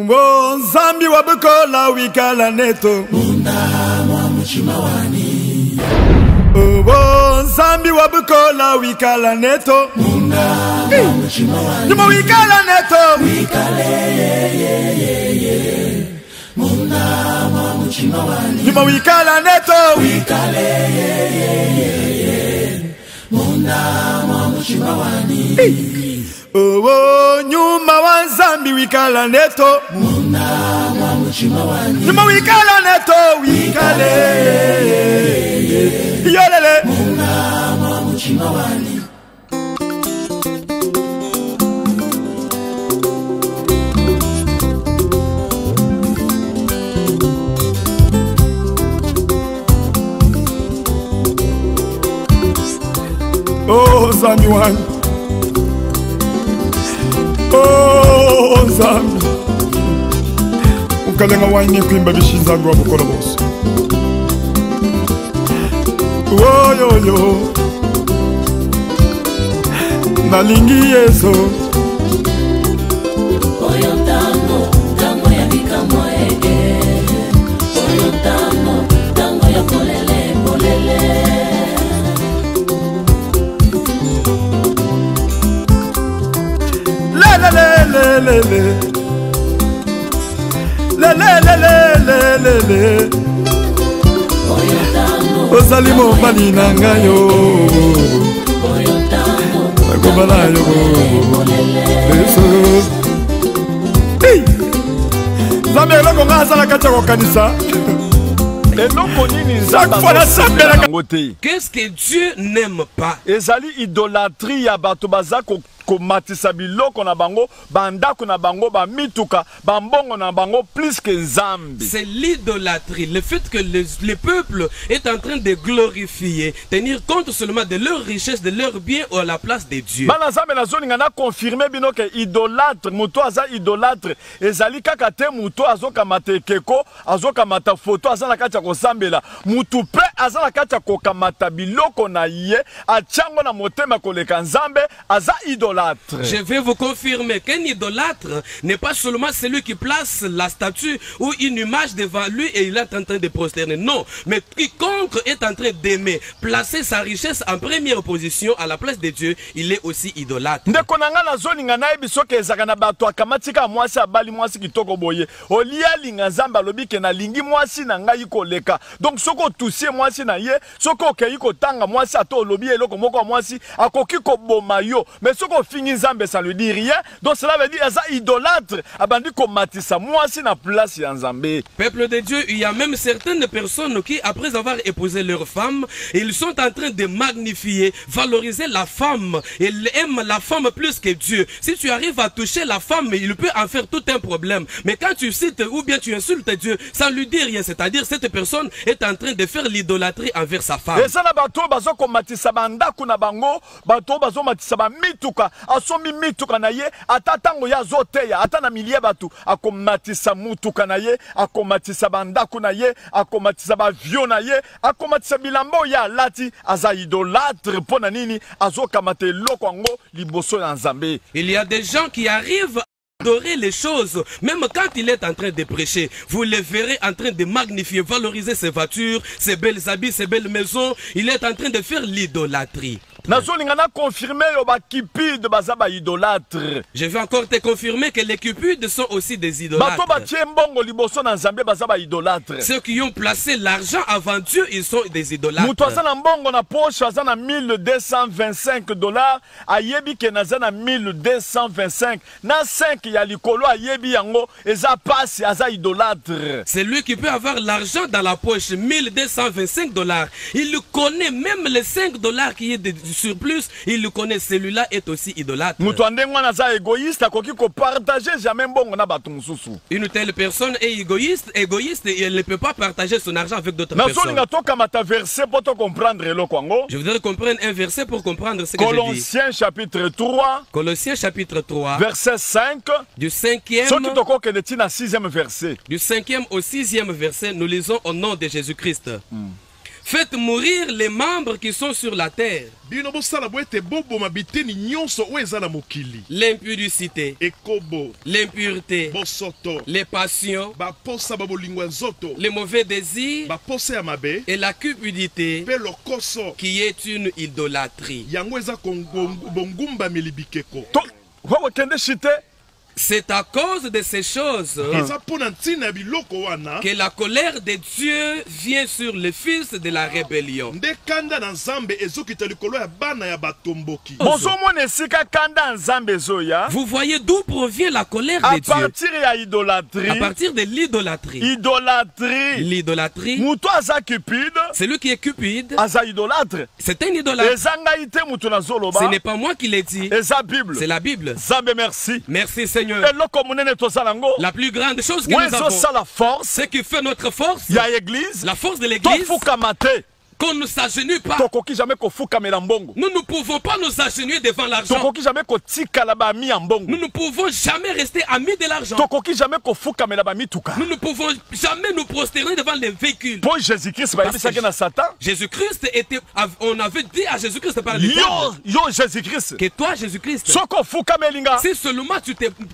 Uwo zambi wabukola wikala neto Munda mwa mchimawani. Uwo zambi wabukola wikala neto Munda mwa mchimawani. Numa wikala neto Wikale ye. Munda mwa mchimawani. Numa wikala neto Wikale ye. Munda mwa mchimawani. Uwo nyuma wa zambi wikala neto Munda mwa mchimawani. Numa wikala neto wikale Yolele Munda mwa mchimawani. Oh zambi wangu Oh zambi Ukalenga waini kuimba bishinzangu wa bukola bosi Oh yo yo Nalingi yeso Oyo tango ya bikamo ege. Oyo tango ya polele. Le Ozali mobali na ngayo Nakobala yo Zambe eloko nga azala kati ya kokanisa Chaque fois la sambela. Qu'est-ce que Dieu n'aime pas? Ezali idolâtrie ya bato baza komatisa biloko na bango bandako na bango ba mituka bambongo na bango plus que Nzambi. C'est l'idolâtrie, le fait que le peuple est en train de glorifier, tenir compte seulement de leur richesse, de leurs biens à la place de Dieu. Bana Nzambe na zoni ngana confirmer bino ke idolâtre muto aza idolâtre ezali kaka te muto azokamata ekeko azokamata photo aza na kati ya kosambela mutu pe aza na kati ya kokamata biloko na ye atiango na motema koleka Nzambe aza idolâtre. Je vais vous confirmer qu'un idolâtre n'est pas seulement celui qui place la statue ou une image devant lui et il est en train de prosterner. Non, mais quiconque est en train d'aimer, placer sa richesse en première position à la place de Dieu, il est aussi idolâtre. Ndeko nanga na zoni ngana ebisoke ezaka na bato akamatika mwasi abali mwasi kitoko boye. Olia linga Nzambe alobi ke na lingi mwasi na ngai koleka. Donc soko tusie mwasi na ye, soko okei kotanga mwasi ato olobi eloko moko mwasi akoki koboma yo. Mais soko fini Nzambe ça lui dit rien. Donc cela veut dire eza idolâtre abandi komatisa mwasi na place ya Nzambe. Peuple de Dieu, il y a même certaines personnes qui après avoir épousé leur femme, ils sont en train de magnifier, valoriser la femme. Ils aiment la femme plus que Dieu. Si tu arrives à toucher la femme, il peut en faire tout un problème. Mais quand tu cites ou bien tu insultes Dieu, ça ne lui dit rien. C'est-à-dire cette personne est en train de faire l'idolâtrie envers sa femme. Et ça na bato bazo komatisa bandako na bango, bato bazo matisa ba mituka, asomi mituka na ye, ata tango ya zoteya, ata na milie batu, akomatisa mutuka na ye, akomatisa bandako na ye, akomatisa ba vio na ye, akomatisa bilambo ya lati, aza idolâtre pona nini, azo kamate loko ango liboso ya Nzambe. Il y a des gens qui arrivent adorer les choses, même quand il est en train de prêcher, vous le verrez en train de magnifier, valoriser ses voitures, ses belles habits, ses belles maisons. Il est en train de faire l'idolâtrie. Je vais encore te confirmer que les cupides sont aussi des idolâtres. Ceux qui ont placé l'argent avant Dieu, ils sont des idolâtres. C'est lui qui peut avoir l'argent dans la poche, 1225 $. Il connaît même les 5 $ qui est de surplus, il le connaît, celui-là est aussi idolâtre. Une telle personne est égoïste et elle ne peut pas partager son argent avec d'autres personnes. Je voudrais comprendre un verset pour comprendre ce que je dis. Colossiens chapitre 3. Colossiens chapitre 3. Verset 5. Du 5e au 6e verset, nous lisons au nom de Jésus-Christ. Faites mourir les membres qui sont sur la terre. bino bosala bo ete boboma biteni nyonso oyo eza na mokili. L'impudicité, Ekobo, l'impureté, bosoto, les passions, baposa babolingo ya nzoto, les mauvais désirs baposa ya mabe, et la cupidité mpe lokoso qui est une idolâtrie. yango eza bongumbameli bikeko. wewe kende shite C'est à cause de ces choses eza mpona ntina ya biloko wana que la colère de Dieu vient sur le fils de la rébellion. nde kanda na nzambe ezokita likolo ya bana ya batomboki. bozomona esika kanda nzambe ezoya Vous voyez d'où provient la colère à de Dieu? partir ya idolâtrie. À partir de l'idolâtrie. Idolâtrie. L'idolâtrie, Mutu aza cupide celui qui est cupide, aza idolâtre. c'est un idolâtre. eza ngai te mutu Ce nazoloba n'est pas moi qui l'ai dit, eza bible. c'est la Bible. Nzambe merci. Merci Seigneur. eloko monene tozala ngo La plus grande chose que oyo nous avons, ezosala force ce qui fait notre force, ya église la force de l'église, tofukama te qu'on ne s'agenouille pas. tokoki jamais kofukamela mbongo Nous ne pouvons pas nous agenouiller devant l'argent. tokoki jamais kotikala bami ya Nous mbongo ne pouvons jamais rester amis de l'argent. tokoki jamais kofukamela bamituka Nous ne pouvons jamais nous prosterner devant les véhicules. mpo jésus-christ bayebisaki na satan Jésus-Christ était, on avait dit à Jésus-Christ par les yo jésus-christ que toi, Jésus-Christ, soki ofukamelinga si seulement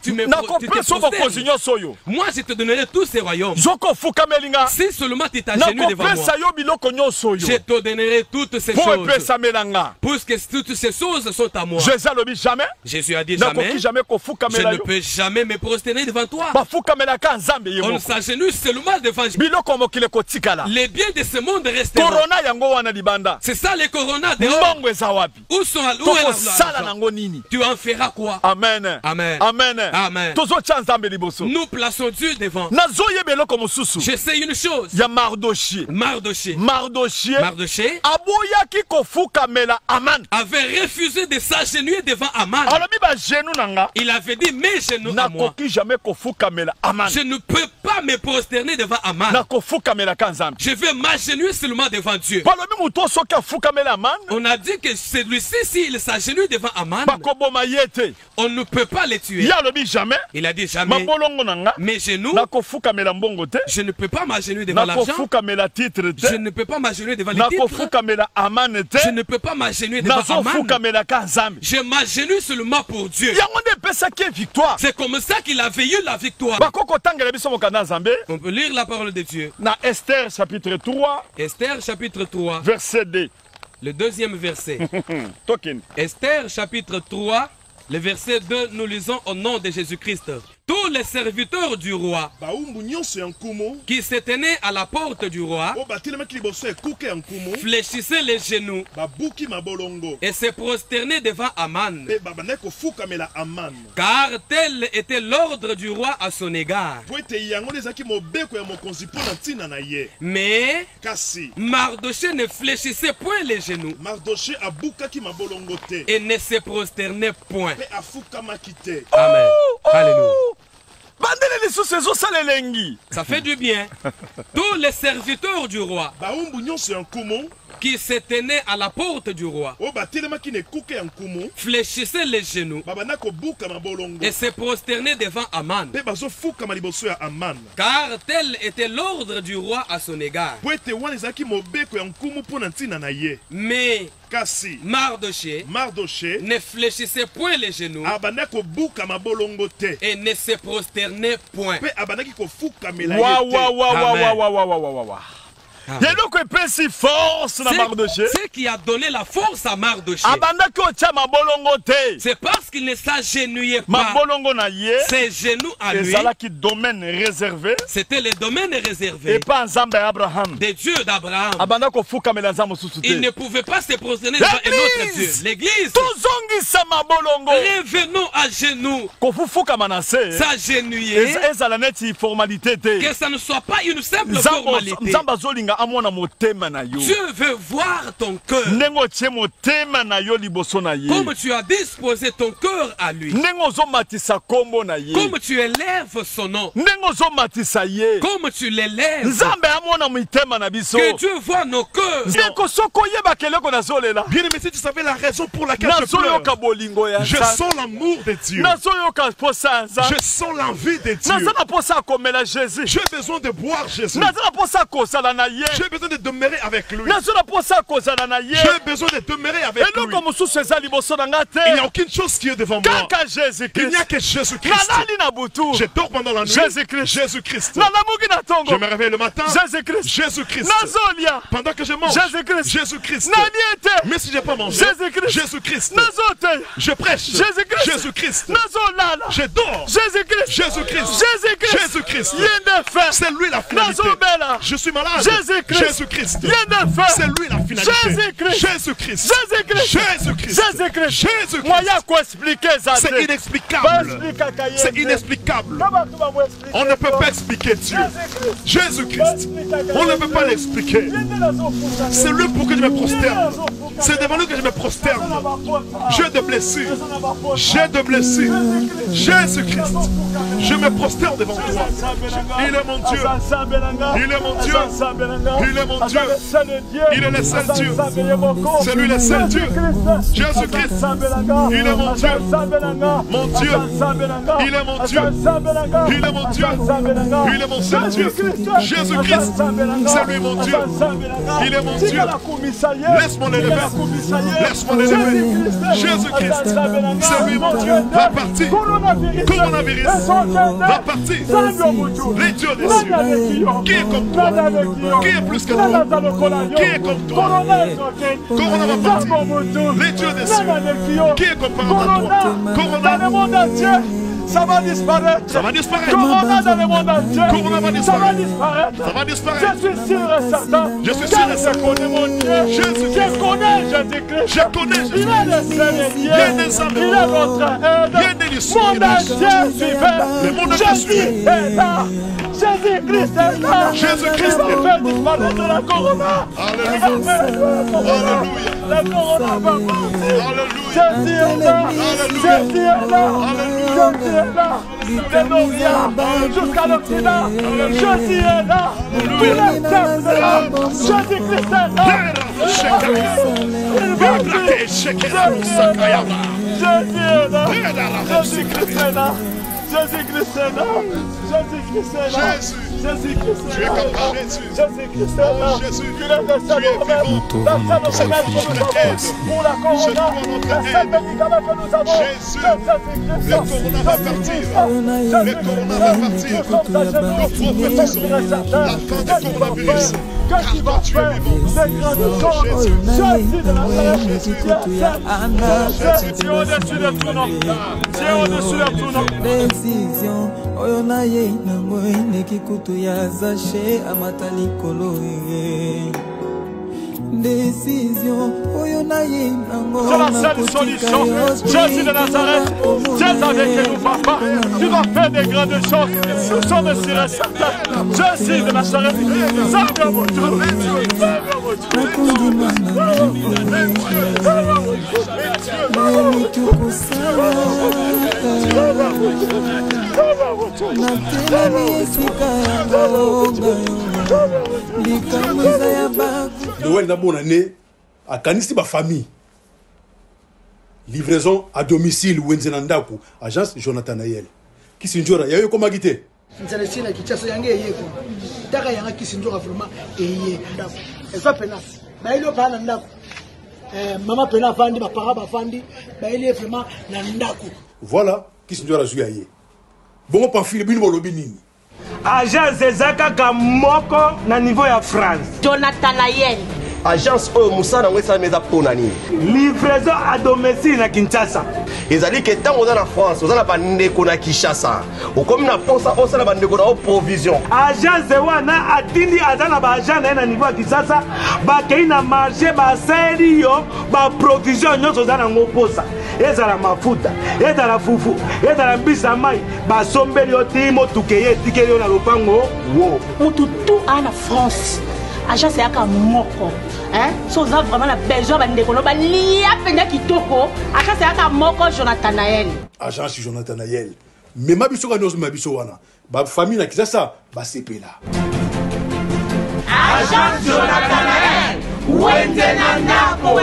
tu me nakopesa bokonzi prosternes, nyonso oyo moi je te donnerai tous ces royaumes. soki ofukamelinga Si seulement tu t'agenouilles devant moi, nakopesa yo biloko nyonso je oyo te donnerai toutes ces mpo choses. epesamelanga Puisque toutes ces choses sont à moi. jésus alobi jamais Jésus a dit jamais, nakoki jamais je kofukamela ne yo peux jamais me prosterner devant toi. bafukamelaka nzambe ye On moko s'agenouille seulement devant biloko mokili ekotikala les biens de ce monde resteront. korona yango wana libanda C'est ça les coronas dehors. mbongo eza wapi Où est tokosala l'argent? nango nini Tu en feras quoi? amen Amen. amen Amen. tozotya nzambe liboso Nous plaçons Dieu devant. nazoyeba eloko mosusu Je sais une chose. ya mardochie Mardoché mardochie aboyaki kofukamela aman avait refusé de s'agenouiller devant Aman. alobi bagenu na nga Il avait dit mes genoux à moi. nakoki jamais kofukamela aman Je ne peux pas me prosterner devant Aman. nakofukamelaka nzambe Je vais m'agenouiller seulement devant Dieu. balobi moto soki afukamela aman On a dit que celui-ci, s'il s'agenouille devant Aman, bakoboma ye te on ne peut pas le tuer. ye alobi jamais Il a dit jamais. mabolongo na nga Mes genoux, nakofukamela mbongo te je ne peux pas m'agenouiller devant l'argent. nakofukamela titre Je te ne peux pas m'agenouiller devant les titres. nakofukamela amane te Je ne peux pas m'agenouiller devant Aman. nazofukamelaka nzambe Je m'agenouille seulement pour Dieu. yango nde epesaki victoire C'est comme ça qu'il avait eu la victoire. bakoko otangela biso mokanda nzambe On peut lire la parole de Dieu. na Esther chapitre 3 Esther chapitre 3, verset 2 le deuxième verset. tokende Esther chapitre 3, le verset 2, nous lisons au nom de Jésus-Christ. Tous les serviteurs du roi baumbu nyonso ya nkumu qui se tenaient à la porte du roi oyo batelemaki liboso ya ekuke ya nkumu fléchissaient les genoux babuki mabolongo et se prosternaient devant Aman. mpe babandaki kofukamela amani Car tel était l'ordre du roi à son égard. po ete yango nde ezalaki mobeko ya mokonzi mpo na ntina na ye. Mais Kasi Mardoché ne fléchissait point les genoux Mardoché abukaki mabolongo te et ne se prosternait point. mpe afukamaki te. Amen. Alléluia. bandele lisusu ezosala elengi Ça fait du bien. Tous les serviteurs du roi baumbu nyonso ya nkumu qui se tenaient à la porte du roi oyo batelemaki na ekuke ya nkumu fléchissaient les genoux babanda kobuka mabolongo et se prosternaient devant Aman. mpe bazofukama liboso ya amani Car tel était l'ordre du roi à son égard. po ete wana ezalaki mobeko ya nkumu mpo na ntina na ye. Mais Kasi Mardoché Mardoché ne fléchissait point les genoux abandaki kobuka mabolongo te et ne se prosternait point. mpe abandaki kofukamela wa ye te. wa wa wa Amen. wa wa wa wa wa wa eloko epesi force na mardoche Ce qui a donné la force à Mardoché, abandaki otya mabolongo te c'est parce qu'il ne s'agenouillait pas. mabolongo na ye Ses genoux à lui, ezalaki domaine réservé c'était le domaine réservé epa nzambe ya abraham des dieux d'Abraham. abandaki kofukamela nzambe mosusu Il ne te pouvait pas se prosterner devant un autre Dieu. L'église, tozongisa mabolongo revenons à genoux, kofufukama na se s'agenouiller, ezala neti formalité te que ça ne soit pas une simple formalité. nzambe azolinga amona motema na yo Dieu veut voir ton cœur. ndenge otie motema na yo liboso na ye Comme tu as disposé ton cœur à lui. ndenge ozomatisa kombo na ye Comme tu élèves son nom. ndenge ozomatisa ye Comme tu l'élèves. nzambe amona mitema na biso Que Dieu voit nos cœurs. ndeko soki oyebaka eloko nazolela Bien aimé, si tu savais la raison pour laquelle je nazoyoka nazoyoka bolingo ya Je sens l'amour de Dieu. nazoyoka posa nza Je sens l'envie de Dieu. naza na posa komela Jésus J'ai besoin de boire Jésus. naza na posa kozala na ye J'ai besoin de demeurer avec lui. naza na posa kozala na ye J'ai besoin de demeurer avec lui. eloko mosusu eza liboso na nga Il n'y a te aucune chose qui est devant moi. kaka Jésus Il n'y a Christ que Jésus-Christ. nalali na butu Je dors pendant la nuit. Jésus-Christ. Jésus-Christ. nalamuki na Je ntongo me réveille le matin. Jésus-Christ Jésus-Christ. nazolia Pendant que je mange. Jésus-Christ. Jésus-Christ. nalie te Mais si je n'ai pas mangé. Jésus-Christ. Jésus-Christ. nazoteya Je prêche. Jésus-Christ. Jésus-Christ. nazolala Je dors. Jésus-Christ Jésus-Christ. Jésus-Christ Jésus-Christ. ye nde fe C'est lui la finalité. nazobela Je suis malade. Jésus-Christ. Jésus-Christ. ye nde fe C'est lui la finalité. Jésus-Christ. Jésus-Christ. Jésus-Christ. Jésus-Christ. Jésus-Christ Jésus-Christ. moya koexplike eza C'est te inexplicable. baexplikaka ye C'est te. inexplicable. Na bato bamoexplike On ne peut to. pas expliquer Dieu. Jésus-Christ. Jésus-Christ. On ne peut pas l'expliquer. Ye nde nazofuta C'est te. lui pour que je me prosterne. nazofuta C'est te. devant lui que je me prosterne. Naza na bakota. J'ai de blessures. Naza na bakota. J'ai de blessures. Jésus-Christ. Je me prosterne devant toi. Il est mon Dieu. Il est mon Dieu. Il est mon Dieu. Il est le seul Dieu. C'est lui le seul Dieu. Jésus-Christ. Il est mon Dieu. Mon Dieu. Il est mon Dieu. Il est mon Dieu. Il est mon seul Dieu. Jésus-Christ. C'est lui mon Dieu. Il est mon Dieu. Laisse-moi l'élever. Laisse-moi l'élever. Jésus-Christ. C'est lui mon Dieu. Va partir. Coronavirus. Va partir. Les dieux des cieux. Qui est comme toi? Qui est plus que toi? Qui est comme toi? Corona va partir. Les dieux des cieux. Qui est comparable à toi? Corona. Dans le monde entier, ça va disparaître. Ça va disparaître. Corona dans le monde entier. Corona va Ça va disparaître. disparaître. Ça va disparaître. Je suis sûr et certain. Je suis sûr et Car certain. je connais mon Dieu. Jésus-Christ. Je connais Jésus-Christ. Je connais Il Jésus. est le Seigneur Dieu. Il est le Seigneur. Il est notre aide. Il est le Seigneur. Mon entier suivait. Le monde entier Jésus suivait. est là. Jésus-Christ est là. Jésus-Christ Il est va faire disparaître la corona. Alléluia. Il va faire la corona. Alléluia. La corona va partir. Alléluia. Jésus est là. Alléluia. Jésus est là. Alléluia. Jésus est là. De l'Orient jusqu'à l'Occident. Jésus est là. Tous les peuples de l'âme. Jésus-Christ est là. Il va dire. Jésus est là. Jésus-Christ est là. Jésus-Christ est là. Jésus-Christ est là. Jésus. Jésus-Christ Tu est es là. comme Jésus. Jésus-Christ est là. Jésus. Il est le seul Tu es remède. vivant. La seule remède que nous avons pour la corona. C'est toi notre Le seul aide. médicament que nous avons. Jésus. C'est Jésus-Christ. Le corona va partir. Le corona va partir. Nous sommes à genoux. Nous sommes sûrs et certains. La fin du coronavirus. Qu'est-ce qu'il va Car toi, tu es faire? vivant. Des grandes choses. Jésus de Nazareth. Jésus est au-dessus de tout nom. Dieu est au-dessus de tout nom. Décision oyo na ye nango eneki kutu ya zache amata likolo décision oyo na ye nango C'est la seule solution. Jésus de Nazareth, Dieu est avec nous, papa. Tu vas faire des grandes choses. Nous sommes sûrs et certains. Jésus de Nazareth, salve mon Dieu. natelemi esika ya balonga likambo eza ya baku Noël na bonne année à Kanisi ba famille. Livraison à domicile Wenzenandaku, agence Jonathan Ayel. Kisinjora, yayo koma gite. nzala sina kichaso yange yeko taka yanga kisinjora vraiment eye ndako eza pena bailo bana ndako mama pena fandi ba para ba fandi baile vraiment na ndako Voilà, Kisinjora zuyaye. Bon pamphile bino bolobi nini. Agence ezaka moko na niveau ya France. Jonathan Ayel. Agence oyo musana ngwesa meza pona nini. Livraison à domicile na Kinshasa. Ezali ke tango za na France, oza na bandeko na Kinshasa. Okomi na posa osala bandeko na provision. Agence wana atindi azana ba agent na niveau ya Kinshasa, ba kei na marché ba seri yo ba provision nyonso za na ngoposa. Ezala mafuta, ezala fufu, ezala mbisa mai, ba sombeli yo timo tukeye tikeli yo na lopango. Wo. Mutu tout en France. Agence yaka moko. Hein? So ça vraiment la besoin bandeko no ba lia penda kitoko. Agence yaka moko Jonathan Ayel. Agence Jonathan Ayel. Mais ma biso kanozo ma biso wana. Ba famille na Kinshasa ba sepela. Agence Jonathan Ayel. Wenzenandako.